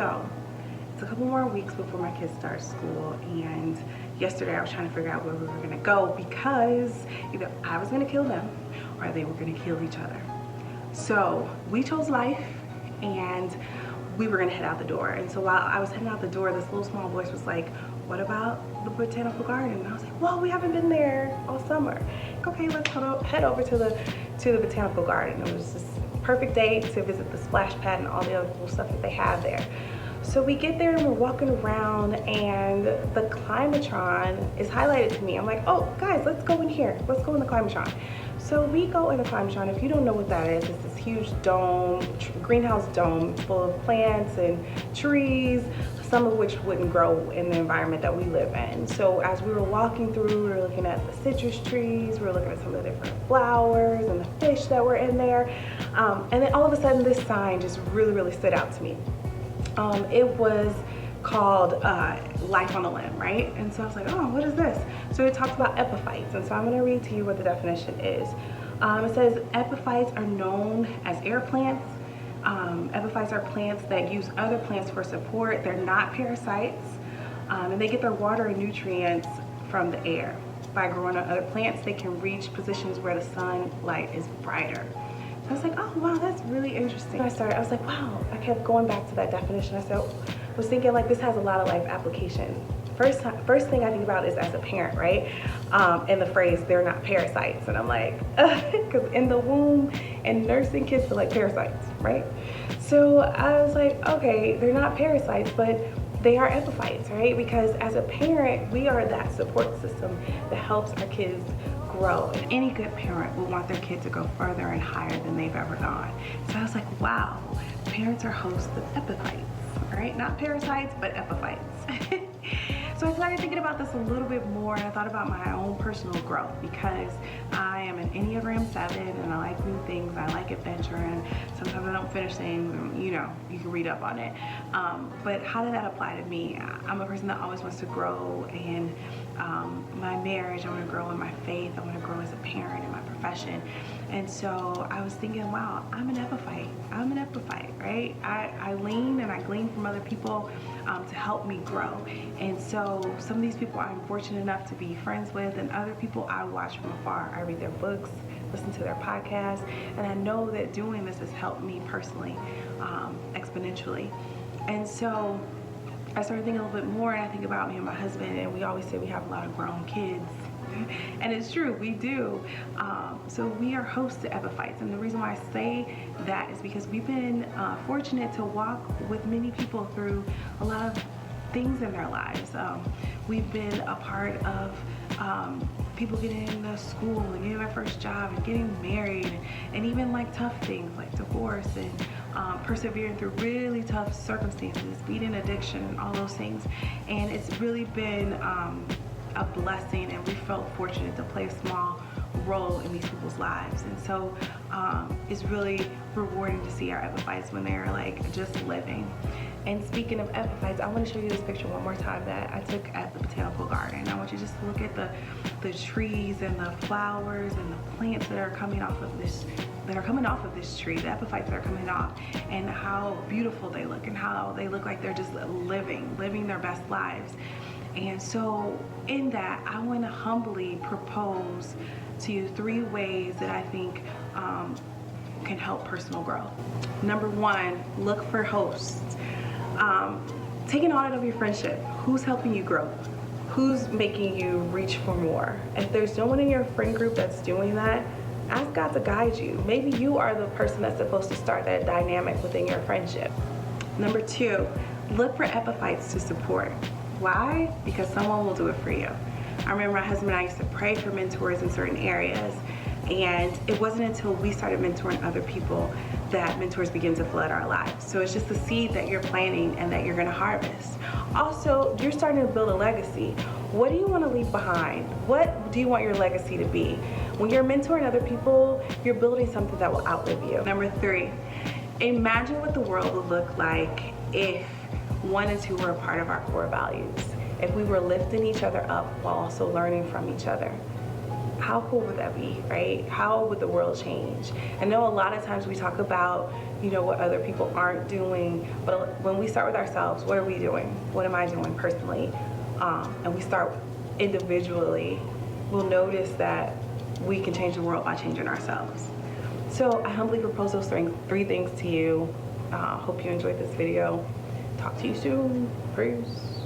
So it's a couple more weeks before my kids start school, and yesterday I was trying to figure out where we were gonna go because either I was gonna kill them or they were gonna kill each other. So we chose life, and we were gonna head out the door. And so while I was heading out the door, this little small voice was like, what about the botanical garden? And I was like, well, we haven't been there all summer. Okay, let's head over to the botanical garden. It was this perfect day to visit the splash pad and all the other cool stuff that they have there. So we get there and we're walking around, and the climatron is highlighted to me. I'm like, oh guys, let's go in here. Let's go in the climatron. So we go in the climatron. If you don't know what that is, it's this huge dome, greenhouse dome full of plants and trees, some of which wouldn't grow in the environment that we live in. So as we were walking through, we were looking at the citrus trees, we were looking at some of the different flowers and the fish that were in there. And then all of a sudden this sign just really stood out to me. It was called Life on the Limb, right? And so I was like, oh, what is this? So it talks about epiphytes, and so I'm gonna read to you what the definition is. It says epiphytes are known as air plants. Epiphytes are plants that use other plants for support. They're not parasites, and they get their water and nutrients from the air. By growing on other plants, they can reach positions where the sunlight is brighter. I was like, oh wow, that's really interesting. I was like, wow, I kept going back to that definition. I was thinking like this has a lot of life application. First thing I think about is as a parent, right? And the phrase, they're not parasites. And I'm like, because in the womb and nursing kids feel like parasites, right? So I was like, okay, they're not parasites, but they are epiphytes, right? Because as a parent, we are that support system that helps our kids grow. And any good parent will want their kid to go further and higher than they've ever gone. So I was like, wow, parents are hosts of epiphytes, right? Not parasites, but epiphytes. So I started thinking about this a little bit more, and I thought about my own personal growth, because I am an Enneagram 7 and I like new things, I like adventure, and sometimes I don't finish things, and, you know, you can read up on it. But how did that apply to me? I'm a person that always wants to grow in my marriage, I want to grow in my faith, I want to grow as a parent in my profession. And so I was thinking, wow, I'm an epiphyte, right? I lean and I glean from other people to help me grow. And so some of these people I'm fortunate enough to be friends with, and other people I watch from afar. I read their books, listen to their podcasts, and I know that doing this has helped me personally, exponentially. And so I started thinking a little bit more, and I think about me and my husband, and we always say we have a lot of grown kids. And it's true, we do. So we are hosts to epiphytes, and the reason why I say that is because we've been fortunate to walk with many people through a lot of things in their lives. We've been a part of people getting into school and getting their first job and getting married, and even like tough things like divorce, and persevering through really tough circumstances, beating addiction and all those things. And it's really been a blessing, and we felt fortunate to play a small role in these people's lives. And so it's really rewarding to see our epiphytes when they're like just living. And speaking of epiphytes, I want to show you this picture one more time that I took at the botanical garden. I want you just to look at the trees and the flowers and the plants that are coming off of this tree, the epiphytes that are coming off, and how beautiful they look, and how they look like they're just living their best lives. And so in that, I want to humbly propose to you 3 ways that I think can help personal growth. Number 1, look for hosts. Take an audit of your friendship. Who's helping you grow? Who's making you reach for more? If there's no one in your friend group that's doing that, ask God to guide you. Maybe you are the person that's supposed to start that dynamic within your friendship. Number 2, look for epiphytes to support. Why? Because someone will do it for you. I remember my husband and I used to pray for mentors in certain areas, and it wasn't until we started mentoring other people that mentors begin to flood our lives. So it's just the seed that you're planting and that you're gonna harvest. Also, you're starting to build a legacy. What do you want to leave behind? What do you want your legacy to be? When you're mentoring other people, you're building something that will outlive you. Number 3, imagine what the world would look like if 1 and 2 were a part of our core values. If we were lifting each other up while also learning from each other. how cool would that be, right? How would the world change? I know a lot of times we talk about, you know, what other people aren't doing, but when we start with ourselves, what are we doing? What am I doing personally? And we start individually, we'll notice that we can change the world by changing ourselves. So I humbly propose those three things to you. Hope you enjoyed this video. Talk to you soon. Peace.